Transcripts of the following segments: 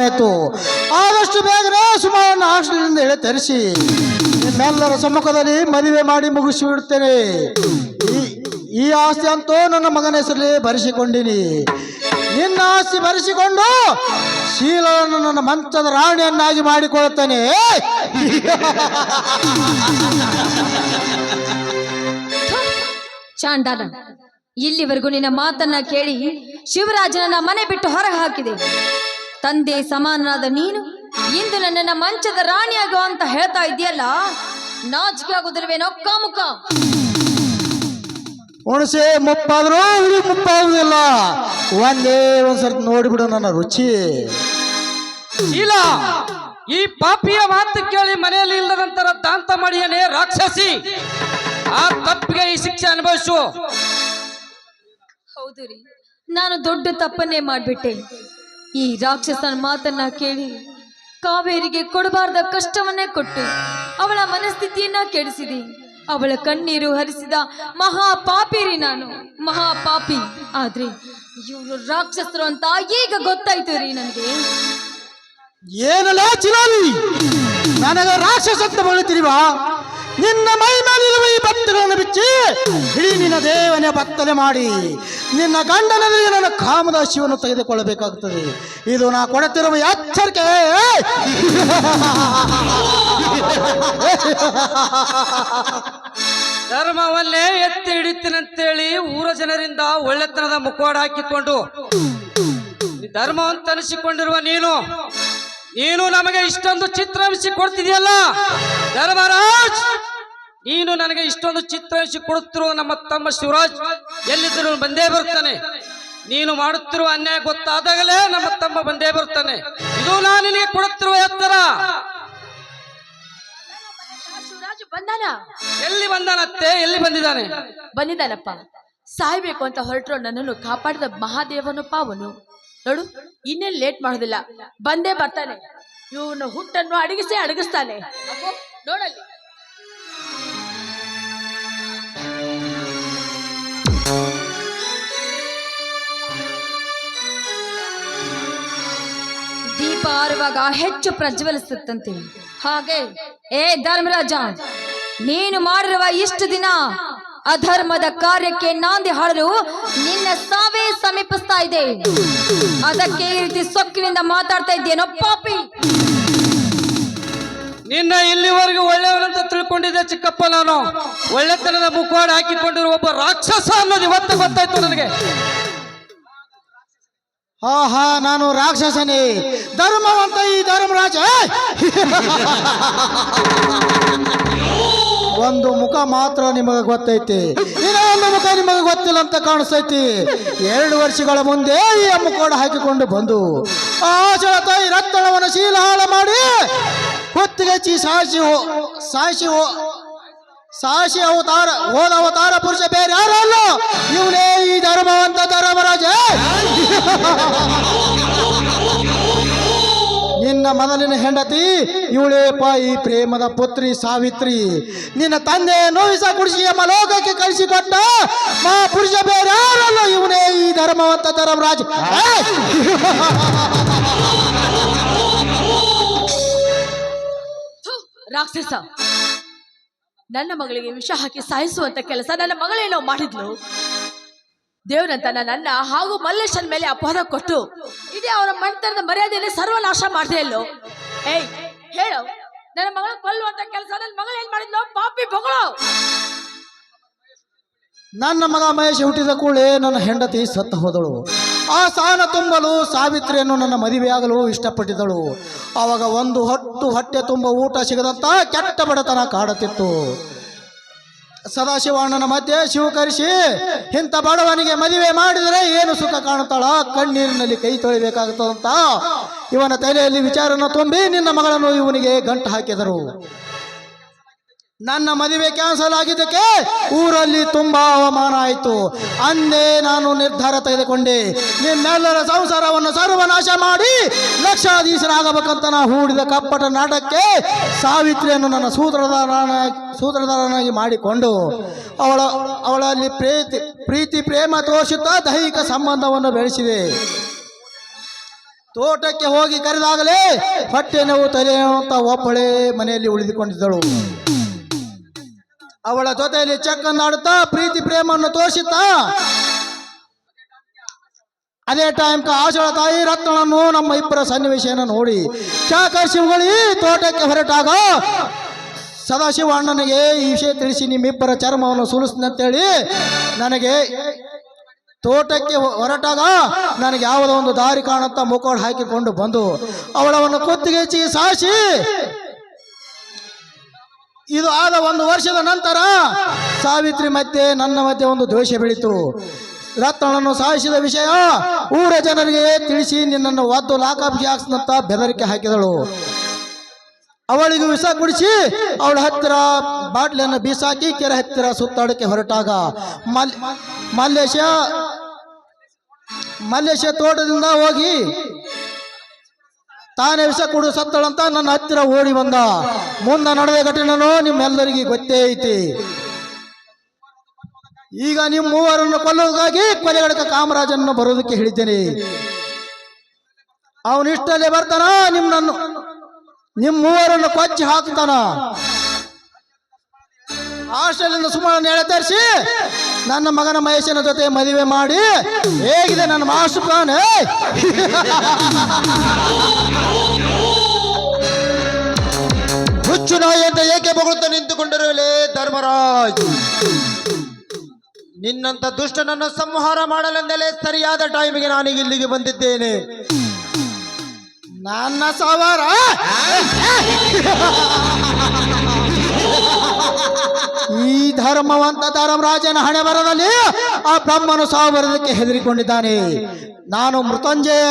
ಆಯ್ತು. ಆದಷ್ಟು ಬೇಗನೆ ಸುಮಾರನ್ನು ಹಾಸ್ಟೆಲ್ನಿಂದ ಹೇಳಿ ತರಿಸಿ ನಿಮ್ಮೆಲ್ಲರ ಸಮ್ಮುಖದಲ್ಲಿ ಮದುವೆ ಮಾಡಿ ಮುಗಿಸಿ ಬಿಡುತ್ತೇನೆ. ಈ ಆಸ್ತಿ ಅಂತೂ ನನ್ನ ಮಗನ ಹೆಸರಲ್ಲಿ ಬರೆಸಿಕೊಂಡಿನಿ. ನಿನ್ನ ಆಸ್ತಿ ಬರೆಸಿಕೊಂಡು ಶೀಲವನ್ನು ನನ್ನ ಮಂಚದ ರಾಣಿಯನ್ನಾಗಿ ಮಾಡಿಕೊಳ್ಳುತ್ತೇನೆ. ಚಾಂಡಾಲ, ಇಲ್ಲಿವರೆಗೂ ನಿನ್ನ ಮಾತನ್ನ ಕೇಳಿ ಶಿವರಾಜನನ್ನ ಮನೆ ಬಿಟ್ಟು ಹೊರಗೆ ಹಾಕಿದೆ. ತಂದೆ ಸಮಾನನಾದ ನೀನು ಇಂದು ನನ್ನನ್ನ ಮಂಚದ ರಾಣಿಯಾಗೋ ಅಂತ ಹೇಳ್ತಾ ಇದೆಯಲ್ಲ, ನಾಚಿಕೆ ಆಗುದಿಲ್ವೇನೋ ಕಾಮುಕ? ಹುಣಸೆ ಮುಪ್ಪಾದ್ರೂ ಹುಳಿ ಮುಪ್ಪಾಗುದಿಲ್ಲ. ಒಂದೇ ಒಂದ್ಸರ್ತಿ ನೋಡಿಬಿಡು ನನ್ನ ರುಚಿ. ಇಲ್ಲ, ಈ ಪಾಪಿಯ ಮಾತು ಕೇಳಿ ಮನೆಯಲ್ಲಿ ಇಲ್ಲದ ನಂತರ ದಾಂತ ಮಾಡಿಯನೇ ರಾಕ್ಷಸಿ. ಆ ತಪ್ಪಿಗೆ ಈ ಶಿಕ್ಷೆ ಅನುಭವಿಸು. ಹೌದು ರೀ, ನಾನು ದೊಡ್ಡ ತಪ್ಪನ್ನೇ ಮಾಡ್ಬಿಟ್ಟೆ. ಈ ರಾಕ್ಷಸನ ಮಾತನ್ನ ಕೇಳಿ ಕಾವೇರಿಗೆ ಕೊಡಬಾರ್ದ ಕಷ್ಟವನ್ನೇ ಕೊಟ್ಟು ಅವಳ ಮನಸ್ಥಿತಿಯನ್ನ ಕೆಡಿಸಿದೆ. ಅವಳ ಕಣ್ಣೀರು ಹರಿಸಿದ ಮಹಾಪಾಪಿ ರೀ ನಾನು, ಮಹಾಪಾಪಿ. ಆದ್ರೆ ಇವರು ರಾಕ್ಷಸರು ಅಂತ ಈಗ ಗೊತ್ತಾಯ್ತು ರೀ ನನಗೆ. ಏನಲ್ಲ ಚಿಲಾಲಿ, ನನಗ ರಾಕ್ಷಸ ಅಂತ ಬೀಳುತ್ತೀರಿವಾ? ನಿನ್ನ ಮೈ ಮೇಲಿರುವ ಈ ಬತ್ತಗಳನ್ನು ಬಿಚ್ಚಿ ಇಡೀ ನಿನ್ನ ದೇವನೇ ಬತ್ತಲೆ ಮಾಡಿ ನಿನ್ನ ಗಂಡನೆದುರಿಗೆ ನನ್ನ ಕಾಮದ ಶಿವನು ತೆಗೆದುಕೊಳ್ಳಬೇಕಾಗುತ್ತದೆ. ಇದು ನಾ ಕೊಡುತ್ತಿರುವ ಎಚ್ಚರಿಕೆ. ಧರ್ಮವನ್ನೇ ಎತ್ತಿ ಹಿಡಿತೀನಂತೇಳಿ ಊರ ಜನರಿಂದ ಒಳ್ಳೆತನದ ಮುಖವಾಡ ಹಾಕಿಕೊಂಡು ಧರ್ಮವಂತ ಅನಿಸಿಕೊಂಡಿರುವ ನೀನು ನಮಗೆ ಇಷ್ಟೊಂದು ಚಿತ್ರಹಿಂಸೆ ಕೊಡ್ತಿದೆಯಲ್ಲ ಧರ್ಮರಾಜ್. ನೀನು ನನಗೆ ಇಷ್ಟೊಂದು ಚಿತ್ರಹಿಂಸೆ ಕೊಡುತ್ತಿರುವ ನಮ್ಮ ತಮ್ಮ ಶಿವರಾಜ್ ಎಲ್ಲಿದ್ದರೂ ಬಂದೇ ಬರುತ್ತಾನೆ. ನೀನು ಮಾಡುತ್ತಿರುವ ಅನ್ಯಾಯ ಗೊತ್ತಾದಾಗಲೇ ನಮ್ಮ ತಮ್ಮ ಬಂದೇ ಬರುತ್ತಾನೆ. ಇದು ನಾನು ನಿನಗೆ ಕೊಡುತ್ತಿರುವ ಎತ್ತರ. ಶಿವರಾಜ್ ಬಂದಾನ? ಎಲ್ಲಿ ಬಂದಾನತ್ತೆ? ಎಲ್ಲಿ ಬಂದಿದ್ದಾನೆ? ಬಂದಿದ್ದಾನಪ್ಪ. ಸಾಯ್ಬೇಕು ಅಂತ ಹೊರಟರು ನನ್ನನ್ನು ಕಾಪಾಡಿದ ಮಹಾದೇವನಪ್ಪ ಅವನು. ನೋಡು, ಇನ್ನೇನು ಲೇಟ್ ಮಾಡೋದಿಲ್ಲ, ಬಂದೇ ಬರ್ತಾನೆ. ಇವನು ಹುಟ್ಟನ್ನು ಅಡಗಿಸ್ತಾನೆ. ನೋಡಲ್ಲಿ. ದೀಪ ಆರುವಾಗ ಹೆಚ್ಚು ಪ್ರಜ್ವಲಿಸುತ್ತಂತೆ. ಹಾಗೆ ಏ ಧರ್ಮರಾಜ, ನೀನು ಮಾಡಿರುವ ಇಷ್ಟು ದಿನ ಅಧರ್ಮದ ಕಾರ್ಯಕ್ಕೆ ನಾಂದಿ ಹಾಡಲು ನಿನ್ನ ಸಾವೇ ಸಮೀಪಿಸ್ತಾ ಇದೆ. ಅದಕ್ಕೆ ಈ ರೀತಿ ಸೊಕ್ಕಿನಿಂದ ಮಾತಾಡ್ತಾ ಇದ್ದೇನೋ ಪಾಪಿ? ನಿನ್ನ ಇಲ್ಲಿವರೆಗೂ ಒಳ್ಳೆಯವನಂತ ತಿಳ್ಕೊಂಡಿದ್ದೆ ಚಿಕ್ಕಪ್ಪ. ನಾನು ಒಳ್ಳೆತನದ ಮುಖವಾಡ ಹಾಕಿಕೊಂಡಿರುವ ಒಬ್ಬ ರಾಕ್ಷಸ ಅನ್ನೋದು ಇವತ್ತು ಗೊತ್ತಾಯ್ತು ನನಗೆ. ಆಹಾ, ನಾನು ರಾಕ್ಷಸನೇ, ಧರ್ಮವಂತ ಈ ಧರ್ಮರಾಜ. ಒಂದು ಮುಖ ಮಾತ್ರ ನಿಮಗೆ ಗೊತ್ತೈತಿ, ಇನ್ನೊಂದು ಮುಖ ನಿಮಗೆ ಗೊತ್ತಿಲ್ಲ ಅಂತ ಕಾಣಿಸ್ತೈತಿ. 2 ವರ್ಷಗಳ ಮುಂದೆ ಈ ಮುಖವಾಡ ಹಾಕಿಕೊಂಡು ಬಂದು ಆಚಳ ತಾಯಿ ರಕ್ತಳವನ್ನು ಶೀಲ ಹಾಳ ಮಾಡಿ ಹೊತ್ತಿಗೆಚ್ಚಿ ಸಾಶಿ ಅವತಾರ ಹೋದ ಅವತಾರ ಪುರುಷ ಬೇರೆ ಯಾರಲ್ಲ, ಇವನೇ ಈ ಧರ್ಮವಂತ ಧರ್ಮರಾಜ. ನಿನ್ನ ಮೊದಲಿನ ಹೆಂಡತಿ ಇವಳೇಪ ಈ ಪ್ರೇಮದ ಪುತ್ರಿ ಸಾವಿತ್ರಿ. ನಿನ್ನ ತಂದೆ ನೋವಿಸ ಕುಡಿಸಿ ಎಂಬ ಲೋಕಕ್ಕೆ ಕಳಿಸಿಕೊಟ್ಟ ಪುರುಷ ಬೇರೆ ಯಾರಲ್ಲ, ಇವನೇ ಈ ಧರ್ಮವಂತ ಧರ್ಮರಾಜ. ರಾಕ್ಷಸ, ನನ್ನ ಮಗಳಿಗೆ ವಿಷ ಹಾಕಿ ಸಾಯಿಸುವಂತ ಕೆಲಸ ನನ್ನ ಮಗಳೇನೋ ಮಾಡಿದ್ಲು. ದೇವರಂತ ನನ್ನ ಹಾಗೂ ಮಲ್ಲೇಶನ್ ಮೇಲೆ ಅಪವಾದ ಕೊಟ್ಟು ಇಡೀ ಅವರ ಮನೆತನದ ಮರ್ಯಾದೆಯಲ್ಲಿ ಸರ್ವನಾಶ ಮಾಡದೆ ಇಲ್ಲೋ. ಏಯ್ ಹೇಳು, ನನ್ನ ಮಗಳ ಕೊಲ್ಲುವಂತ ಕೆಲಸ ನನ್ನ ಮಗಳು ಏನ್ ಮಾಡಿದ್ಲು? ಪಾಪಿ ಬೊಗಳು. ನನ್ನ ಮಗ ಮಹೇಶ್ ಹುಟ್ಟಿದ ಕೂಡಲೇ ನನ್ನ ಹೆಂಡತಿ ಸತ್ತು ಹೋದಳು. ಆ ಸ್ಥಾನ ತುಂಬಲು ಸಾವಿತ್ರಿಯನ್ನು ನನ್ನ ಮದುವೆಯಾಗಲು ಇಷ್ಟಪಟ್ಟಿದ್ದಳು. ಆವಾಗ ಒಂದು ಹೊಟ್ಟೆ ತುಂಬ ಊಟ ಸಿಗದಂತ ಕೆಟ್ಟ ಬಡತನ ಕಾಡುತ್ತಿತ್ತು. ಸದಾಶಿವಣ್ಣನ ಮಧ್ಯೆ ಶಿವಕರಿಸಿ ಇಂಥ ಬಡವನಿಗೆ ಮದುವೆ ಮಾಡಿದರೆ ಏನು ಸುಖ ಕಾಣುತ್ತಾಳ, ಕಣ್ಣೀರಿನಲ್ಲಿ ಕೈ ತೊಳಿಬೇಕಾಗುತ್ತದಂತ ಇವನ ತಲೆಯಲ್ಲಿ ವಿಚಾರನ ತುಂಬಿ ನಿನ್ನ ಮಗಳನ್ನು ಇವನಿಗೆ ಗಂಟು ಹಾಕಿದರು. ನನ್ನ ಮದುವೆ ಕ್ಯಾನ್ಸಲ್ ಆಗಿದ್ದಕ್ಕೆ ಊರಲ್ಲಿ ತುಂಬಾ ಅವಮಾನ ಆಯಿತು. ಅಂದೇ ನಾನು ನಿರ್ಧಾರ ತೆಗೆದುಕೊಂಡೆ, ನಿಮ್ಮೆಲ್ಲರ ಸಂಸಾರವನ್ನು ಸರ್ವನಾಶ ಮಾಡಿ ಲಕ್ಷಾಧೀಶರಾಗಬೇಕಂತ ನಾ ಹೂಡಿದ ಕಪ್ಪಟ ನಾಟಕಕ್ಕೆ ಸಾವಿತ್ರಿಯನ್ನು ನನ್ನ ಸೂತ್ರಧಾರನಾಗಿ ಮಾಡಿಕೊಂಡು ಅವಳಲ್ಲಿ ಪ್ರೀತಿ ಪ್ರೇಮ ತೋರಿಸುತ್ತಾ ದೈಹಿಕ ಸಂಬಂಧವನ್ನು ಬೆಳೆಸಿದೆ. ತೋಟಕ್ಕೆ ಹೋಗಿ ಕರೆದಾಗಲೇ ಹೊಟ್ಟೆ ನೋವು ತಲೆ ನೋವು ಅಂತ ಒಬ್ಬಳೇ ಮನೆಯಲ್ಲಿ ಉಳಿದುಕೊಂಡಿದ್ದಳು. ಅವಳ ಜೊತೆಯಲ್ಲಿ ಚಕ್ಕನ್ನಾಡುತ್ತಾ ಪ್ರೀತಿ ಪ್ರೇಮವನ್ನು ತೋರಿಸುತ್ತಾ ಅದೇ ಟೈಮ್ ಆಶಳ ತಾಯಿ ರತ್ನಳನ್ನು ನಮ್ಮ ಇಬ್ಬರ ಸನ್ನಿವೇಶವನ್ನು ನೋಡಿ ಚಾಕರ್ಶಿವಗಳಿ ತೋಟಕ್ಕೆ ಹೊರಟಾಗ ಸದಾಶಿವ ಅಣ್ಣನಿಗೆ ಈ ವಿಷಯ ತಿಳಿಸಿ ನಿಮ್ಮಿಬ್ಬರ ಚರ್ಮವನ್ನು ಸುಲಿಸ್ತಂತೇಳಿ ನನಗೆ ತೋಟಕ್ಕೆ ಹೊರಟಾಗ ನನಗೆ ಯಾವುದೋ ಒಂದು ದಾರಿ ಕಾಣುತ್ತಾ ಮುಖೋಡ ಹಾಕಿಕೊಂಡು ಬಂದು ಅವಳವನ್ನು ಕುತ್ತಿಗೆ ಹಚ್ಚಿ ಸಾಸಿ ಇದು ಆದ 1 ವರ್ಷದ ನಂತರ ಸಾವಿತ್ರಿ ಮಧ್ಯೆ ನನ್ನ ಮಧ್ಯೆ ಒಂದು ದ್ವೇಷ ಬೆಳೀತು. ರತ್ನಳನ್ನು ಸಾಯಿಸಿದ ವಿಷಯ ಊರ ಜನರಿಗೆ ತಿಳಿಸಿ ನಿನ್ನನ್ನು ಒದ್ದು ಲಾಕಪ್ಗೆ ಹಾಕ್ಸಂತ ಬೆದರಿಕೆ ಹಾಕಿದಳು. ಅವಳಿಗೆ ವಿಷ ಕುಡಿಸಿ ಅವಳ ಹತ್ತಿರ ಬಾಟ್ಲಿಯನ್ನು ಬೀಸಾಕಿ ಕೆರೆ ಹತ್ತಿರ ಸುತ್ತಾಡಕ್ಕೆ ಹೊರಟಾಗ ಮಲ್ಲೇಶ ತೋಟದಿಂದ ಹೋಗಿ ತಾನೇ ವಿಷ ಕುಡು ಸತ್ತಳಂತ ನನ್ನ ಹತ್ತಿರ ಓಡಿ ಬಂದ. ಮುಂದೆ ನಡೆದ ಘಟನೆನೂ ನಿಮ್ಮೆಲ್ಲರಿಗೆ ಗೊತ್ತೇ ಐತಿ. ಈಗ ನಿಮ್ಮ ಮೂವರನ್ನು ಕೊಲ್ಲುವುದಾಗಿ ಕೊಲೆಗಡಕ ಕಾಮರಾಜನ್ನು ಬರೋದಕ್ಕೆ ಹೇಳಿದ್ದೇನೆ. ಅವನು ಇಷ್ಟಲ್ಲೇ ಬರ್ತಾನ, ನಿಮ್ಮ ಮೂವರನ್ನು ಕೊಚ್ಚಿ ಹಾಕ್ತಾನ. ಹಾಸ್ಟೆಲಿಂದ ಸುಮಾರನ್ನು ಎಳೆತರಿಸಿ ನನ್ನ ಮಗನ ಮಹೇಶನ ಜೊತೆ ಮದುವೆ ಮಾಡಿ ಹೇಗಿದೆ ನನ್ನ ಮಾಸ್ಟರ್ ಪ್ಲಾನ್? ಹುಚ್ಚು ನಾಯಿ ಅಂತ ಏಕೆ ಬಗುಳ್ತಾ ನಿಂತುಕೊಂಡಿರುವಲೇ ಧರ್ಮರಾಜ್? ನಿನ್ನಂತ ದುಷ್ಟನನ್ನು ಸಂಹಾರ ಮಾಡಲೆಂದಲೇ ಸರಿಯಾದ ಟೈಮಿಗೆ ನಾನೀಗ ಇಲ್ಲಿಗೆ ಬಂದಿದ್ದೇನೆ. ನನ್ನ ಸವಾರ ಈ ಧರ್ಮವಂತ ಧರ್ಮರಾಜನ ಹಣೆ ಬರದಲ್ಲಿ ಆ ಬ್ರಹ್ಮನು ಸಾವು ಬರೋದಕ್ಕೆ ಹೆದರಿಕೊಂಡಿದ್ದಾನೆ. ನಾನು ಮೃತ್ಯುಂಜಯ.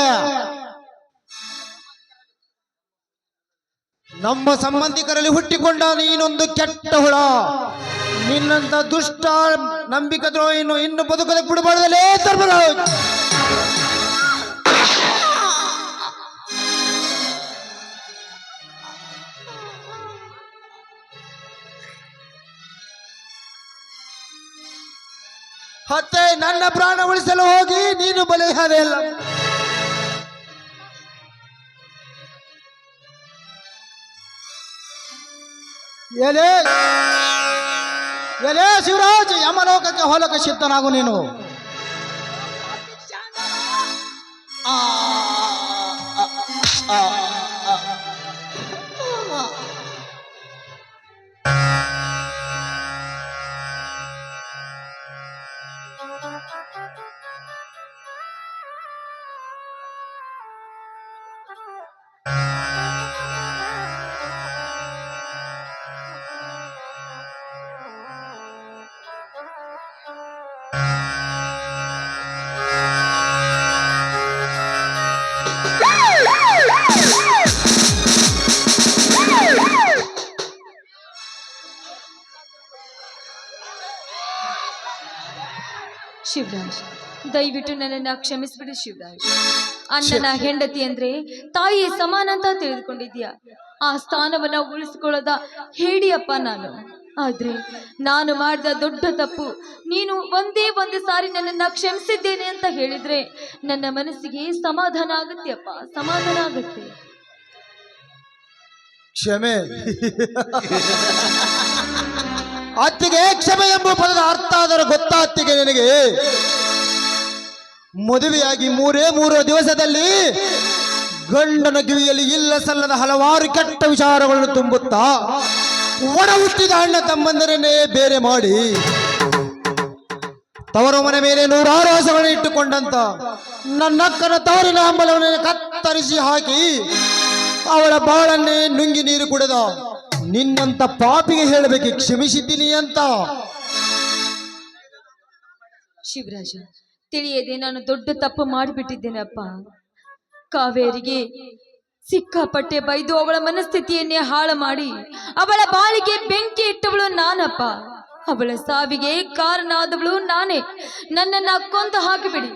ನಮ್ಮ ಸಂಬಂಧಿಕರಲ್ಲಿ ಹುಟ್ಟಿಕೊಂಡ ನೀನೊಂದು ಕೆಟ್ಟ ಹುಳ. ನಿನ್ನಂತ ದುಷ್ಟ ನಂಬಿಕೆ ದ್ರೋಹಿಯನ್ನು ಇನ್ನು ಬದುಕದಕ್ಕೆ ಬಿಡಬಾರ್ದಲೇ ಧರ್ಮರಾಜ್. ಮತ್ತೆ ನನ್ನ ಪ್ರಾಣ ಉಳಿಸಲು ಹೋಗಿ ನೀನು ಬಲಿಯಾದೆ ಅಲ್ಲ. ಎಲೆ ಶಿವರಾಜ್, ಯಮಲೋಕಕ್ಕೆ ಹೋಲಕ್ಕೆ ಸಿದ್ಧನಾಗು ನೀನು. ಶಿವರಾಜ್, ದಯವಿಟ್ಟು ನನ್ನನ್ನು ಕ್ಷಮಿಸ್ಬಿಡಿ ಶಿವರಾಜ್. ಅಣ್ಣನ ಹೆಂಡತಿ ಅಂದ್ರೆ ತಾಯಿ ಸಮಾನ ಅಂತ ತಿಳಿದುಕೊಂಡಿದ್ಯಾ. ಆ ಸ್ಥಾನವನ್ನ ಉಳಿಸಿಕೊಳ್ಳದ ಹೇಳಿಯಪ್ಪ ನಾನು. ಆದ್ರೆ ನಾನು ಮಾಡಿದ ದೊಡ್ಡ ತಪ್ಪು. ನೀನು ಒಂದೇ ಒಂದು ಸಾರಿ ನನ್ನನ್ನ ಕ್ಷಮಿಸಿದ್ದೇನೆ ಅಂತ ಹೇಳಿದ್ರೆ ನನ್ನ ಮನಸ್ಸಿಗೆ ಸಮಾಧಾನ ಆಗುತ್ತೆ ಅಪ್ಪ, ಸಮಾಧಾನ ಆಗುತ್ತೆ. ಕ್ಷಮೆ ಅತ್ತಿಗೆ ಕ್ಷಮೆ ಎಂಬ ಪದದ ಅರ್ಥ ಆದರೂ ಗೊತ್ತಾ ಅತ್ತಿಗೆ ನಿನಗೆ? ಮದುವೆಯಾಗಿ 3 ದಿವಸದಲ್ಲಿ ಗಂಡನ ಕಿವಿಯಲ್ಲಿ ಇಲ್ಲ ಸಲ್ಲದ ಹಲವಾರು ಕೆಟ್ಟ ವಿಚಾರಗಳನ್ನು ತುಂಬುತ್ತಾ ಒಡ ಹುಟ್ಟಿದ ಅಣ್ಣ ತಮ್ಮಂದರನ್ನೇ ಬೇರೆ ಮಾಡಿ ತವರ ಮನೆ ಮೇಲೆ 100 ಆಸೆಗಳನ್ನು ಇಟ್ಟುಕೊಂಡಂತ ನನ್ನಕ್ಕನ ತವರಿನ ಹಂಬಲವನ್ನು ಕತ್ತರಿಸಿ ಹಾಕಿ ಅವಳ ಬಾಳನ್ನೇ ನುಂಗಿ ನೀರು ಕುಡಿದ ನಿನ್ನಂತ ಪಾಪಿಗೆ ಹೇಳಬೇಕು ಕ್ಷಮಿಸಿದ್ದೀನಿ ಅಂತ. ಶಿವರಾಜ, ತಿಳಿಯದೆ ನಾನು ದೊಡ್ಡ ತಪ್ಪು ಮಾಡಿಬಿಟ್ಟಿದ್ದೇನೆ ಅಪ್ಪ. ಕಾವೇರಿಗೆ ಸಿಕ್ಕಾಪಟ್ಟೆ ಬೈದು ಅವಳ ಮನಸ್ಥಿತಿಯನ್ನೇ ಹಾಳು ಮಾಡಿ ಅವಳ ಬಾಳಿಗೆ ಬೆಂಕಿ ಇಟ್ಟವಳು ನಾನಪ್ಪ. ಅವಳ ಸಾವಿಗೆ ಕಾರಣ ಆದವಳು ನಾನೇ. ನನ್ನನ್ನ ಕೊಂದು ಹಾಕಿಬಿಡಿ.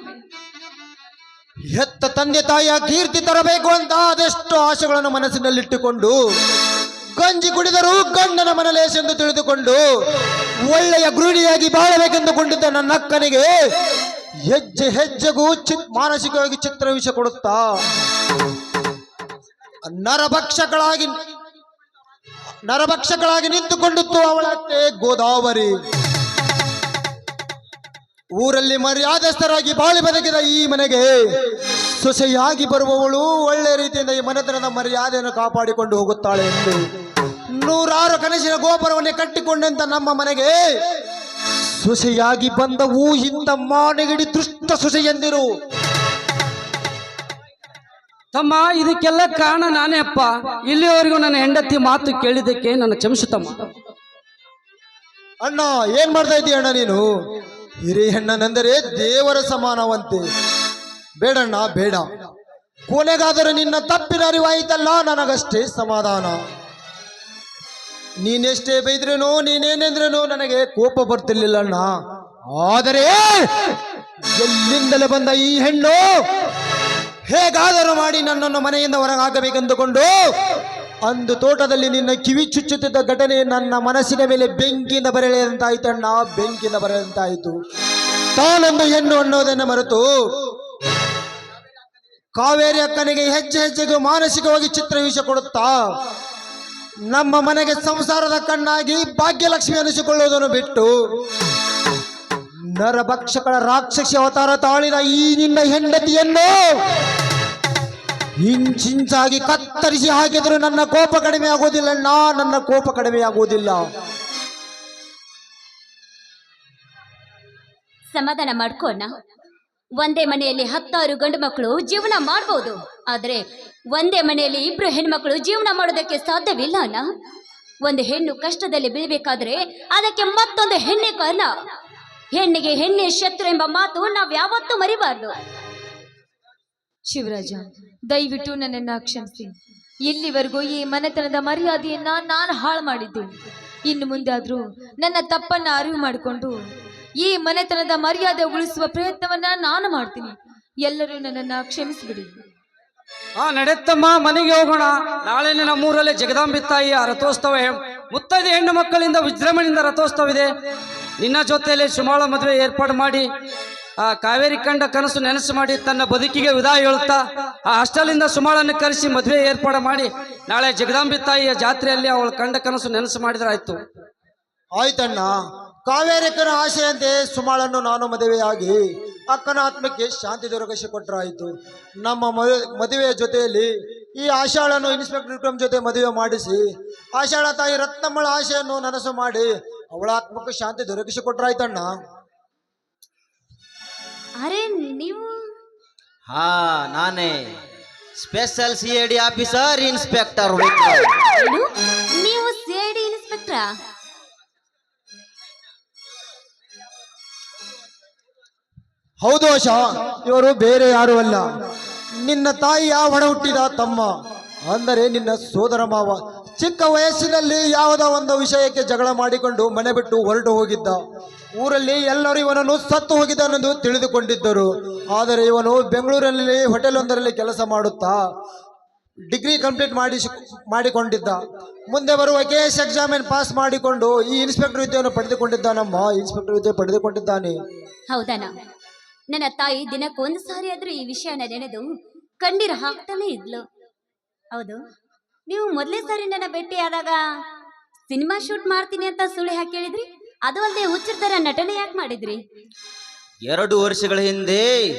ಹೆತ್ತ ತಂದೆ ತಾಯಿಯ ಕೀರ್ತಿ ತರಬೇಕು ಅಂತ ಅದೆಷ್ಟು ಆಶೆಗಳನ್ನು ಮನಸ್ಸಿನಲ್ಲಿಟ್ಟುಕೊಂಡು ಗಂಜಿ ಕುಡಿದರೂ ಗಂಡನ ಮನಲೇಸೆಂದು ತಿಳಿದುಕೊಂಡು ಒಳ್ಳೆಯ ಗೃಹಿಣಿಯಾಗಿ ಬಾಳಬೇಕೆಂದುಕೊಂಡಿದ್ದ ನನ್ನ ಅಕ್ಕನಿಗೆ ಹೆಜ್ಜೆ ಹೆಜ್ಜೆಗೂ ಮಾನಸಿಕವಾಗಿ ಚಿತ್ರಹಿಂಸೆ ಕೊಡುತ್ತಾ ನರಭಕ್ಷಕಳಾಗಿ ನಿಂತುಕೊಂಡಿತ್ತು ಅವಳ ಅತ್ತೆ ಗೋದಾವರಿ. ಊರಲ್ಲಿ ಮರ್ಯಾದಸ್ಥರಾಗಿ ಬಾಳಿ ಬದುಕಿದ ಈ ಮನೆಗೆ ಸೊಸೆಯಾಗಿ ಬರುವವಳು ಒಳ್ಳೆ ರೀತಿಯಿಂದ ಈ ಮನೆತನದ ಮರ್ಯಾದೆಯನ್ನು ಕಾಪಾಡಿಕೊಂಡು ಹೋಗುತ್ತಾಳೆ ಎಂದು ನೂರಾರು ಕನಸಿನ ಗೋಪುರವನ್ನೇ ಕಟ್ಟಿಕೊಂಡಂತ ನಮ್ಮ ಮನೆಗೆ ಸೊಸೆಯಾಗಿ ಬಂದವು ಇಂಥ ಮಾನಗಿಡಿ ದುಷ್ಟ ಸೊಸೆಯಂದಿರು. ತಮ್ಮ, ಇದಕ್ಕೆಲ್ಲ ಕಾರಣ ನಾನೇ ಅಪ್ಪ. ಇಲ್ಲಿವರೆಗೂ ನನ್ನ ಹೆಂಡತಿ ಮಾತು ಕೇಳಿದ್ದಕ್ಕೆ ನನ್ನ ಕ್ಷಮಿಸು ತಮ್ಮ. ಅಣ್ಣ, ಏನ್ ಮಾಡ್ತಾ ಇದ್ದೀಯ ಅಣ್ಣ ನೀನು? ಹಿರಿ ಹೆಣ್ಣನೆಂದರೆ ದೇವರ ಸಮಾನವಂತೆ. ಬೇಡಣ್ಣ ಬೇಡ, ಕೊನೆಗಾದರೂ ನಿನ್ನ ತಪ್ಪಿನ ಅರಿವಾಯಿತಲ್ಲ, ನನಗಷ್ಟೇ ಸಮಾಧಾನ. ನೀನೆಷ್ಟೇ ಬೈದ್ರೇನೋ ನೀನೇನೆಂದ್ರೇನೋ ನನಗೆ ಕೋಪ ಬರ್ತಿರ್ಲಿಲ್ಲ ಅಣ್ಣ. ಆದರೆ ಎಲ್ಲಿಂದಲೇ ಬಂದ ಈ ಹೆಣ್ಣು ಹೇಗಾದರೂ ಮಾಡಿ ನನ್ನನ್ನು ಮನೆಯಿಂದ ಹೊರಗಾಗಬೇಕೆಂದುಕೊಂಡು ಅಂದು ತೋಟದಲ್ಲಿ ನಿನ್ನ ಕಿವಿ ಚುಚ್ಚುತ್ತಿದ್ದ ಘಟನೆ ನನ್ನ ಮನಸ್ಸಿನ ಮೇಲೆ ಬೆಂಕಿಯಿಂದ ಬರೆಯದಂತಾಯಿತು ಅಣ್ಣ, ಬೆಂಕಿಯಿಂದ ಬರೆಯದಂತಾಯಿತು. ತಾನೊಂದು ಹೆಣ್ಣು ಅನ್ನೋದನ್ನು ಮರೆತು ಕಾವೇರಿ ಅಕ್ಕನಿಗೆ ಹೆಜ್ಜೆ ಹೆಜ್ಜೆಗೂ ಮಾನಸಿಕವಾಗಿ ಚಿತ್ರಹಿಂಸೆ ಕೊಡುತ್ತಾ ನಮ್ಮ ಮನೆಗೆ ಸಂಸಾರದ ಕಣ್ಣಾಗಿ ಭಾಗ್ಯಲಕ್ಷ್ಮಿ ಅನಿಸಿಕೊಳ್ಳುವುದನ್ನು ಬಿಟ್ಟು ನರಭಕ್ಷಕಳ ರಾಕ್ಷಸಿ ಅವತಾರ ತಾಳಿದ ಈ ನಿನ್ನ ಹೆಂಡತಿಯನ್ನು ಇಂಚಿಂಚಾಗಿ ಕತ್ತರಿಸಿ ಹಾಕಿದ್ರು ನನ್ನ ಕೋಪ ಕಡಿಮೆ ಆಗುವುದಿಲ್ಲ ಅಣ್ಣ, ನನ್ನ ಕೋಪ ಕಡಿಮೆ ಆಗುವುದಿಲ್ಲ. ಸಮಾಧಾನ ಮಾಡ್ಕೋಣ. ಒಂದೇ ಮನೆಯಲ್ಲಿ 10 ಗಂಡು ಮಕ್ಕಳು ಜೀವನ ಮಾಡಬಹುದು, ಆದ್ರೆ ಒಂದೇ ಮನೆಯಲ್ಲಿ 2 ಹೆಣ್ಮಕ್ಳು ಜೀವನ ಮಾಡೋದಕ್ಕೆ ಸಾಧ್ಯವಿಲ್ಲ ಅಣ್ಣ. ಒಂದು ಹೆಣ್ಣು ಕಷ್ಟದಲ್ಲಿ ಬೀಳ್ಬೇಕಾದ್ರೆ ಅದಕ್ಕೆ ಮತ್ತೊಂದು ಹೆಣ್ಣೆ ಕಾರಣ. ಹೆಣ್ಣಿಗೆ ಹೆಣ್ಣೆ ಶತ್ರು ಎಂಬ ಮಾತು ನಾವ್ ಯಾವತ್ತೂ ಮರಿಬಾರ್ದು. ಶಿವರಾಜ, ದಯವಿಟ್ಟು ನನ್ನನ್ನು ಕ್ಷಮಿಸಿ. ಇಲ್ಲಿವರೆಗೂ ಈ ಮನೆತನದ ಮರ್ಯಾದೆಯನ್ನ ನಾನು ಹಾಳು ಮಾಡಿದ್ದೆ. ಇನ್ನು ಮುಂದಾದ್ರೂ ನನ್ನ ತಪ್ಪನ್ನ ಅರಿವು ಮಾಡಿಕೊಂಡು ಈ ಮನೆತನದ ಮರ್ಯಾದೆ ಉಳಿಸುವ ಪ್ರಯತ್ನವನ್ನ ನಾನು ಮಾಡ್ತೀನಿ. ಎಲ್ಲರೂ ನನ್ನನ್ನು ಕ್ಷಮಿಸಿಬಿಡಿ. ನಡೆಯತ್ತಮ್ಮ, ಮನೆಗೆ ಹೋಗೋಣ. ನಾಳೆ ನಮ್ಮೂರಲ್ಲಿ ಜಗದಾಂಬಿ ತಾಯಿಯ ರಥೋತ್ಸವ, ಮುತ್ತೈದೆ ಹೆಣ್ಣು ಮಕ್ಕಳಿಂದ ವಿಜೃಂಭಣೆಯಿಂದ ರಥೋತ್ಸವ ಇದೆ. ನಿನ್ನ ಜೊತೆಯಲ್ಲಿ ಸುಮಾಳ ಮದುವೆ ಏರ್ಪಾಡು ಮಾಡಿ ಆ ಕಾವೇರಿ ಕಂಡ ಕನಸು ನೆನಸು ಮಾಡಿ ತನ್ನ ಬದುಕಿಗೆ ವಿದಾಯ ಹೇಳುತ್ತಾ ಆ ಹಾಸ್ಟೆಲಿಂದ ಸುಮಾಳನ್ನು ಕರೆಸಿ ಮದುವೆ ಏರ್ಪಾಡು ಮಾಡಿ ನಾಳೆ ಜಗದಾಂಬಿ ತಾಯಿಯ ಜಾತ್ರೆಯಲ್ಲಿ ಅವಳ ಕಂಡ ಕನಸು ನೆನಸು ಮಾಡಿದ್ರೆ ಆಯ್ತು. ಆಯ್ತಣ್ಣ, ಕಾವೇರಿಕನ ಆಶೆಯಂತೆ ಸುಮಾಳನ್ನು ನಾನು ಮದುವೆಯಾಗಿ ಅಕ್ಕನ ಆತ್ಮಕ್ಕೆ ಶಾಂತಿ ದೊರಕಿಸಿಕೊಟ್ರಾಯಿತು. ನಮ್ಮ ಮದುವೆಯ ಜೊತೆಯಲ್ಲಿ ಈ ಆಶಾಳನ್ನು ಇನ್ಸ್ಪೆಕ್ಟರ್ ವಿಕ್ರಮ್ ಜೊತೆ ಮದುವೆ ಮಾಡಿಸಿ ಆಶಾಳ ತಾಯಿ ರತ್ನಮ್ಮಳ ಆಶೆಯನ್ನು ನನಸು ಮಾಡಿ ಅವಳ ಆತ್ಮಕ್ಕೆ ಶಾಂತಿ ದೊರಕಿಸಿಕೊಟ್ರಾಯ್ತಣ್ಣ. ಅರೆ ನೀವು? ಹಾ, ನಾನೇ ಸ್ಪೆಷಲ್ CID ಆಫೀಸರ್ ಇನ್ಸ್ಪೆಕ್ಟರ್. ಏನು? ನೀವು CID ಇನ್ಸ್ಪೆಕ್ಟ್ರಾ? ಹೌದು ಆಶಾ, ಇವರು ಬೇರೆ ಯಾರು ಅಲ್ಲ, ನಿನ್ನ ತಾಯಿಯ ಒಡ ಹುಟ್ಟಿದ ತಮ್ಮ, ಅಂದರೆ ನಿನ್ನ ಸೋದರ ಮಾವ. ಚಿಕ್ಕ ವಯಸ್ಸಿನಲ್ಲಿ ಯಾವುದೋ ಒಂದು ವಿಷಯಕ್ಕೆ ಜಗಳ ಮಾಡಿಕೊಂಡು ಮನೆ ಬಿಟ್ಟು ಹೊರಟು ಹೋಗಿದ್ದ. ಊರಲ್ಲಿ ಎಲ್ಲರೂ ಇವನನ್ನು ಸತ್ತು ಹೋಗಿದ್ದಾನೆಂದು ತಿಳಿದುಕೊಂಡಿದ್ದರು. ಆದರೆ ಇವನು ಬೆಂಗಳೂರಿನಲ್ಲಿ ಹೋಟೆಲ್ ಒಂದರಲ್ಲಿ ಕೆಲಸ ಮಾಡುತ್ತಾ ಡಿಗ್ರಿ ಕಂಪ್ಲೀಟ್ ಮಾಡಿಕೊಂಡಿದ್ದ. ಮುಂದೆ ಬರುವ KS ಎಕ್ಸಾಮಿನ್ ಪಾಸ್ ಮಾಡಿಕೊಂಡು ಈ ಇನ್ಸ್ಪೆಕ್ಟರ್ ಹುದ್ದೆಯನ್ನು ಪಡೆದುಕೊಂಡಿದ್ದಾನಮ್ಮ, ಇನ್ಸ್ಪೆಕ್ಟರ್ ಹುದ್ದೆ ಪಡೆದುಕೊಂಡಿದ್ದಾನೆ. ಹೌದಣ್ಣ, ನನ್ನ ತಾಯಿ ದಿನಕ್ಕೊಂದು ಸಾರಿ ಆದ್ರೂ ಈ ವಿಷಯನ ನೆನೆದು ಕಣ್ಣೀರು ಹಾಕ್ತಾನೆ ಇದ್ಲು. ಹೌದು, ನೀವು ಮೊದಲೇ ಸಾರಿ ನನ್ನ ಭೇಟಿಯಾದಾಗ ಸಿನಿಮಾ ಶೂಟ್ ಮಾಡ್ತೀನಿ ಅಂತ ಸುಳ್ಳು ಹಾಕಿ ಹೇಳಿದ್ರಿ. ಅದು ಅಲ್ಲದೆ ಹುಚ್ಚರ ತರ ನಟನೆ ಯಾಕೆ ಮಾಡಿದ್ರಿ? 2 ವರ್ಷಗಳ ಹಿಂದೆ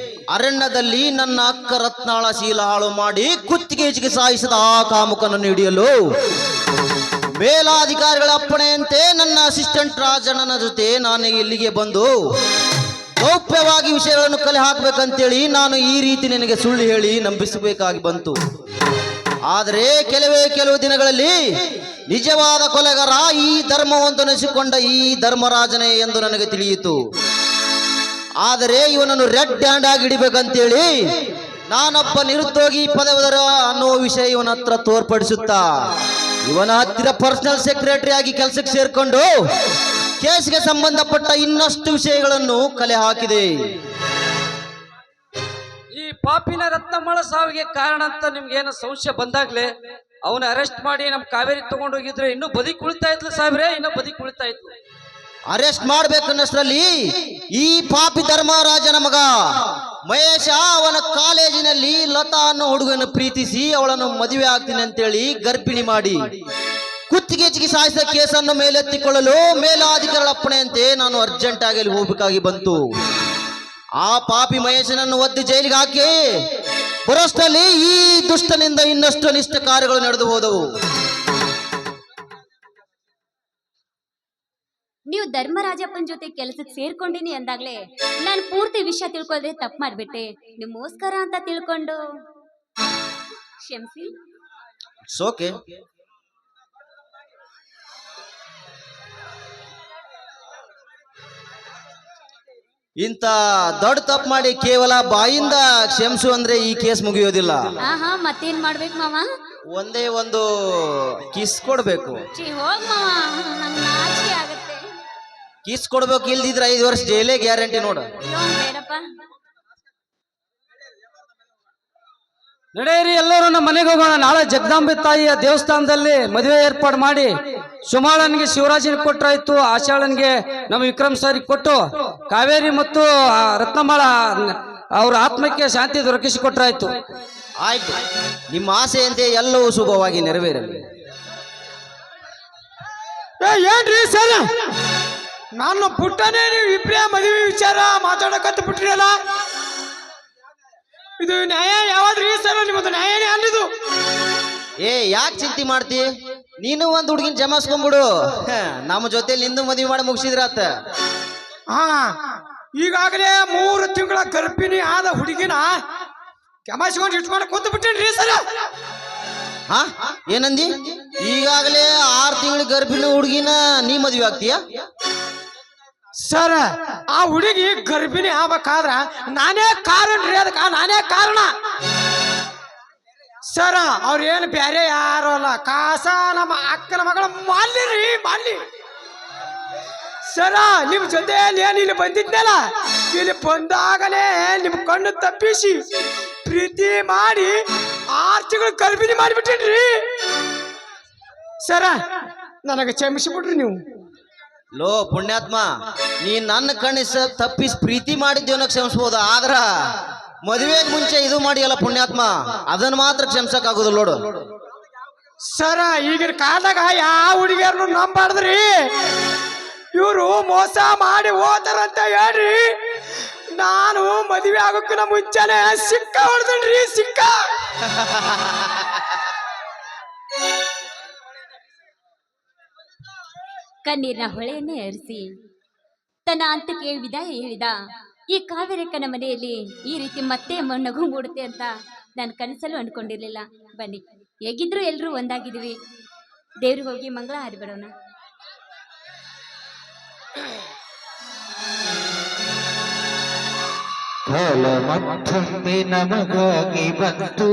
ಅರಣ್ಯದಲ್ಲಿ ನನ್ನ ಅಕ್ಕ ರತ್ನಾಳ ಶೀಲ ಹಾಳು ಮಾಡಿ ಕುತ್ತಿಗೆ ಸಾಯಿಸಿದ ಆ ಕಾಮುಕನನ್ನು ಹಿಡಿಯಲು ಮೇಲಾಧಿಕಾರಿಗಳ ಅಪ್ಪಣೆಯಂತೆ ನನ್ನ ಅಸಿಸ್ಟೆಂಟ್ ರಾಜಣ್ಣನ ಜೊತೆ ನಾನು ಇಲ್ಲಿಗೆ ಬಂದು ಗೌಪ್ಯವಾಗಿ ವಿಷಯಗಳನ್ನು ಕಲೆ ಹಾಕಬೇಕಂತೇಳಿ ನಾನು ಈ ರೀತಿ ನಿನಗೆ ಸುಳ್ಳು ಹೇಳಿ ನಂಬಿಸಬೇಕಾಗಿ ಬಂತು. ಆದರೆ ಕೆಲವು ದಿನಗಳಲ್ಲಿ ನಿಜವಾದ ಕೊಲೆಗಾರ ಈ ಧರ್ಮವಂತನೆನಿಸಿಕೊಂಡ ಈ ಧರ್ಮರಾಜನೇ ಎಂದು ನನಗೆ ತಿಳಿಯಿತು. ಆದರೆ ಇವನನ್ನು ರೆಡ್ ಹ್ಯಾಂಡ್ ಆಗಿ ಹಿಡಿಬೇಕಂತೇಳಿ ನಾನೊಬ್ಬ ನಿರುದ್ಯೋಗಿ ಪದವೀಧರ ಅನ್ನುವ ವಿಷಯ ಇವನ ಹತ್ರ ತೋರ್ಪಡಿಸುತ್ತಾ ಇವನ ಹತ್ತಿರ ಪರ್ಸನಲ್ ಸೆಕ್ರೆಟರಿ ಆಗಿ ಕೆಲಸಕ್ಕೆ ಸೇರ್ಕೊಂಡು ಕೇಸ್ಗೆ ಸಂಬಂಧಪಟ್ಟ ಇನ್ನಷ್ಟು ವಿಷಯಗಳನ್ನು ಕಲೆ ಹಾಕಿದೆ. ಈ ಪಾಪಿನ ರತ್ನಮ್ಮಳ ಸಾವಿಗೆ ಕಾರಣ ಅಂತ ನಿಮ್ಗೇನು ಸಂಶಯ ಬಂದಾಗ್ಲೇ ಅವನ ಅರೆಸ್ಟ್ ಮಾಡಿ ನಮ್ಮ ಕಾವೇರಿ ತಗೊಂಡು ಹೋಗಿದ್ರೆ ಇನ್ನೂ ಬದುಕಿ ಉಳಿತಾ ಇದ್ಲು ಸಾಹೇಬ್ರೆ, ಇನ್ನೂ ಬದುಕಿ ಉಳಿತಾ ಇದ್ಲು. ಅರೆಸ್ಟ್ ಮಾಡ್ಬೇಕನ್ನಷ್ಟರಲ್ಲಿ ಈ ಪಾಪಿ ಧರ್ಮರಾಜನ ಮಗ ಮಹೇಶ ಅವನ ಕಾಲೇಜಿನಲ್ಲಿ ಲತಾ ಅನ್ನೋ ಹುಡುಗನ ಪ್ರೀತಿಸಿ ಅವಳನ್ನು ಮದುವೆ ಆಗ್ತೀನಿ ಅಂತೇಳಿ ಗರ್ಭಿಣಿ ಮಾಡಿ ಕುತ್ತಿಗೆಚ್ಚಿಗೆ ಸಾಯಿಸಿದ ಕೇಸನ್ನು ಮೇಲೆತ್ತಿಕೊಳ್ಳಲು ಮೇಲಾಧಿಕಾರಿಗಳ ಅಪ್ಪಣೆಯಂತೆ ನಾನು ಅರ್ಜೆಂಟ್ ಆಗಿ ಅಲ್ಲಿ ಹೋಗ್ಬೇಕಾಗಿ ಬಂತು. ಆ ಪಾಪಿ ಮಹೇಶನನ್ನು ಒದ್ದು ಜೈಲಿಗೆ ಹಾಕಿ ಬರೋಷ್ಟರಲ್ಲಿ ಈ ದುಷ್ಟನಿಂದ ಇನ್ನಷ್ಟು ಅನಿಷ್ಟ ಕಾರ್ಯಗಳು ನಡೆದು ಹೋದವು. ನೀವು ಧರ್ಮರಾಜಪ್ಪನ ಜೊತೆ ಕೆಲಸಕ್ಕೆ ಸೇರ್ಕೊಂಡಿನಿ ಅಂದಾಗ್ಲೇ ನಾನು ಪೂರ್ತಿ ವಿಷಯ ತಿಳ್ಕೊಳ್ದೆ ತಪ್ಪು ಮಾಡ್ಬಿಟ್ಟೆ. ನಿಮ್ಮಗೋಸ್ಕರ ಅಂತ ತಿಳ್ಕೊಂಡು ಕ್ಷಮಿಸಿ. ಸೋಕೆ ಇಂಥ ದೊಡ್ಡ ತಪ್ಪು ಮಾಡಿ ಕೇವಲ ಬಾಯಿಂದ ಕ್ಷಮಿಸು ಅಂದ್ರೆ ಈ ಕೇಸ್ ಮುಗಿಯೋದಿಲ್ಲ. ಆಹಾ ಮತ್ತೇನ್ ಮಾಡ್ಬೇಕು ಮಾವ? ಒಂದೇ ಒಂದು ಕಿಸ್ ಕೊಡ್ಬೇಕು. ಹೋಗ್ ಮಾವ, ನಂಗ್ ನಾಚಿಕೆ ಆಗತ್ತೆ. ಕಿಸ್ ಕೊಡ್ಬೇಕು, ಇಲ್ದಿದ್ರೆ 5 ವರ್ಷ ಜೈಲೇ ಗ್ಯಾರಂಟಿ ನೋಡು. ಬೇಡಪ್ಪ. ನಡೆಯಿರಿ, ಎಲ್ಲರೂ ನಮ್ಮ ಮನೆಗೆ ಹೋಗೋಣ. ನಾಳೆ ಜಗದಾಂಬೆ ತಾಯಿಯ ದೇವಸ್ಥಾನದಲ್ಲಿ ಮದುವೆ ಏರ್ಪಾಡು ಮಾಡಿ ಸುಮಾಳನಿಗೆ ಶಿವರಾಜನಿಗೆ ಕೊಟ್ಟರಾಯ್ತು, ಆಶಾಳನಿಗೆ ನಮ್ಮ ವಿಕ್ರಮ್ ಸರಿಗೆ ಕೊಟ್ಟು ಕಾವೇರಿ ಮತ್ತು ರತ್ನಮಾಳ ಅವ್ರ ಆತ್ಮಕ್ಕೆ ಶಾಂತಿ ದೊರಕಿಸಿಕೊಟ್ರಾಯ್ತು. ಆಯ್ತು, ನಿಮ್ಮ ಆಸೆಯಂತೆ ಎಲ್ಲವೂ ಶುಭವಾಗಿ ನೆರವೇರಲಿ. ಏನ್ರಿ ಸರ್, ನಾನು ಪುಟ್ಟನೇ ನೀವು ಇಬ್ಬರೇ ಮದುವೆ ವಿಚಾರ ಮಾತಾಡಕತ್ತ ಬಿಟ್ರಿಯಲ್ಲ, ಇದು ನ್ಯಾಯ ಯಾವಾದ್ರಿ ಸರ್? ನಿಮ್ಮದು ನ್ಯಾಯನೇ ಅಲ್ಲಿದು. ಯಾಕೆ ಚಿಂತೆ ಮಾಡ್ತಿ? ನೀನು ಒಂದು ಹುಡುಗಿನ ಜಮಾಸ್ಕೊಂಡ್ಬಿಡು, ನಮ್ಮ ಜೊತೆ ನಿಂದು ಮದುವೆ ಮಾಡಿ ಮುಗಿಸಿದ್ರಾತ. ಹಾ, ಈಗಾಗಲೇ 3 ತಿಂಗಳ ಗರ್ಭಿಣಿ ಆದ ಹುಡುಗಿನ ಜಮಾಸ್ಕೊಂಡು ಇಟ್ಕೊಂಡು ಕೂತು ಬಿಟ್ಟೇನ್ರಿ ಸರ್. ಹಾ, ಏನಂದಿ? ಈಗಾಗಲೇ 6 ತಿಂಗಳ ಗರ್ಭಿಣಿ ಹುಡುಗಿನ ನೀ ಮದುವೆ ಆಗ್ತೀಯ? ಸರ್, ಆ ಹುಡುಗಿ ಗರ್ಭಿಣಿ ಆಗ್ಬೇಕಾದ್ರ ನಾನೇ ಕಾರಣ ರೀ, ಅದಕ್ಕೆ ನಾನೇ ಕಾರಣ ಸರ. ಅವ್ರೇನು ಬೇರೆ ಯಾರು ಅಲ್ಲ, ಕಾಸ ನಮ್ಮ ಅಕ್ಕನ ಮಗಳ ಮಾಲಿ ರೀ, ಮಾಲಿ ಸರ. ನಿಮ್ ಜೊತೆಯಲ್ಲಿ ಏನು ಇಲ್ಲಿ ಬಂದಿದ್ನಲ್ಲ, ಇಲ್ಲಿ ಬಂದಾಗಲೇ ನಿಮ್ ಕಣ್ಣು ತಪ್ಪಿಸಿ ಪ್ರೀತಿ ಮಾಡಿ 6 ತಿಂಗಳು ಗರ್ಭಿಣಿ ಮಾಡಿಬಿಟ್ಟೇನ್ರಿ ಸರ. ನನಗೆ ಕ್ಷಮಿಸಿಬಿಡ್ರಿ ನೀವು. ಲೋ ಪುಣ್ಯಾತ್ಮ, ನೀ ನನ್ನ ಕಣ್ಣಿಸ ತಪ್ಪಿಸಿ ಪ್ರೀತಿ ಮಾಡಿದ್ದೇನೋ ಕ್ಷಮಿಸ್ಬೋದು, ಆದ್ರ ಮದುವೆಗೆ ಮುಂಚೆ ಇದು ಮಾಡಿಯಲ್ಲ ಪುಣ್ಯಾತ್ಮ, ಅದನ್ನ ಮಾತ್ರ ಕ್ಷಮಿಸಕ್ ಆಗುದಿಲ್ಲ ನೋಡು ಸರ. ಈಗಿನ ಕಾಲದಾಗ ಯಾವ ಹುಡುಗಿಯರ್ನು ನಂಬಾರ್ದ್ರಿ, ಇವರು ಮೋಸ ಮಾಡಿ ಹೋತಾರಂತ ಹೇಳ್ರಿ. ನಾನು ಮದುವೆ ಆಗೋಕ್ಕಿಂತ ಮುಂಚೆನೆ ಸಿಕ್ಕ ಹೊಡೆದನ್ರಿ, ಸಿಕ್ಕ. ಕಣ್ಣೀರಿನ ಹೊಳೆಯನ್ನೇ ಹರಿಸಿ ತನ್ನ ಅಂತಕ್ಕೆ ವಿದಾಯ ಹೇಳಿದ ಈ ಕಾವೇರಕ್ಕನ ಮನೆಯಲ್ಲಿ ಈ ರೀತಿ ಮತ್ತೆ ನಗು ಮೂಡುತ್ತೆ ಅಂತ ನಾನು ಕನಸಲ್ಲೂ ಅಂದ್ಕೊಂಡಿರ್ಲಿಲ್ಲ. ಬನ್ನಿ, ಹೇಗಿದ್ರು ಎಲ್ಲರೂ ಒಂದಾಗಿದ್ದೀವಿ, ದೇವ್ರಿಗೆ ಹೋಗಿ ಮಂಗಳ ಹಾರಿಬಿಡೋಣ. ಕಾಲ ಮತ್ತೊಮ್ಮೆ ನಮಗಾಗಿ ಬಂತು,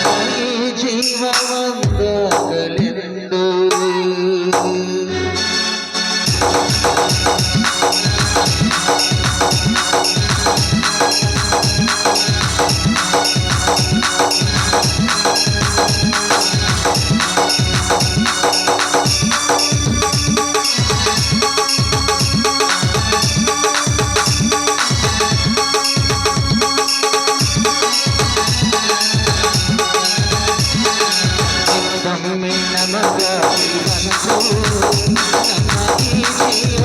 ನಮಗೆ ಜೀವ ಒಂದಾಗಲೆಂದು. ಮತ್ತೊಮ್ಮೆ ನಮಗಾಗಿ ಬಂತು, ನಮಗೆ ಜೀವ ಒಂದಾಗಲೆಂದು. ಮತ್ತೊಮ್ಮೆ ನಮಗಾಗಿ ಬಂತು, ನಮಗೆ ಜೀವ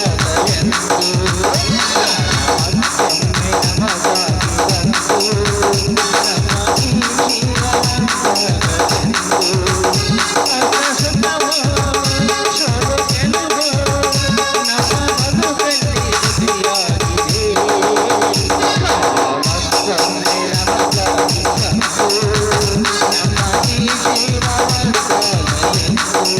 ಒಂದಾಗಲೆಂದು. ಅಸಹನವೋ ಶೋಧನೆಯೋ ನಮ್ಮ ಬದುಕಲ್ಲಿ ಬಿಸಿಯಾಗಿದೆ. ಮತ್ತೊಮ್ಮೆ ನಮಗಾಗಿ ಬಂತು, ನಮಗೆ ಜೀವ ಒಂದಾಗಲೆಂದು.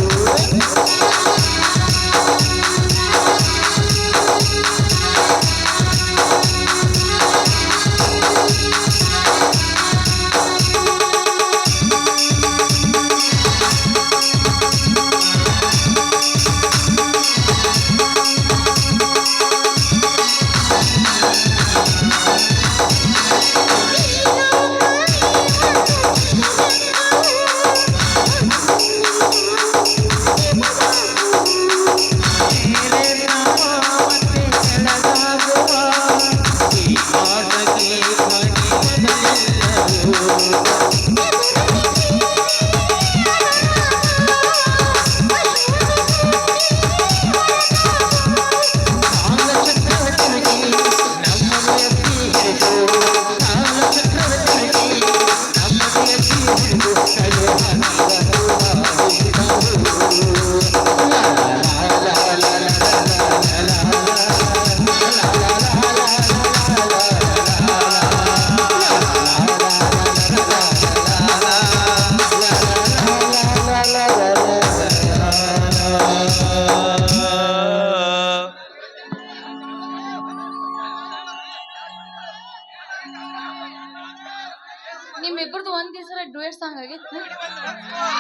ಡುಯೆಟ್ ಸಾಂಗ್ ಆಗೈತಿ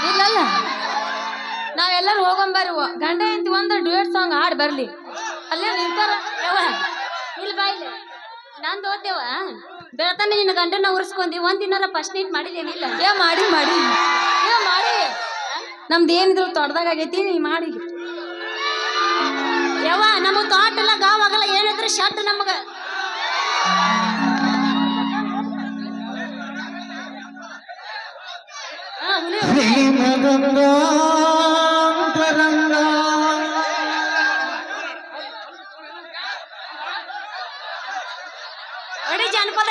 ಇಲ್ಲಲ್ಲ ನಾವೆಲ್ಲರೂ ಹೋಗೊಂಬರ್ರಿ ಗಂಡ ಹೆಂಡತಿ ಒಂದು ಡುಯೆಟ್ ಸಾಂಗ್ ಹಾಡ್ ಬರ್ಲಿ ಅಲ್ಲೇ ನಿಂತಾರ ಇಲ್ಲಿ ಬಾಯಿಲೆ ನಂದು ಓದ್ತೇವ ಬೆಳತಾನೆ ನಿನ್ನ ಗಂಡನ ಉರ್ಸ್ಕೊಂಡಿ ಒಂದಿನಾರ ಫಸ್ಟ್ ನೈಟ್ ಮಾಡಿದೇನಿಲ್ಲ ಏ ಮಾಡಿ ಏ ಮಾಡಿ ನಮ್ದು ಏನಿದ್ರು ತೊಡ್ದಾಗ ಆಗೈತಿ ನೀ ಮಾಡಿ ಯವ್ವ ನಮಗ್ ತೋಟ ಎಲ್ಲ ಗಾವಾಗಲ್ಲ ಏನಿದ್ರೆ ಶಟ್ ನಮಗ ಪ್ರೇಮ ಗಂಗಾಂತರಂಗ ಅಡಿ ಜನಪದ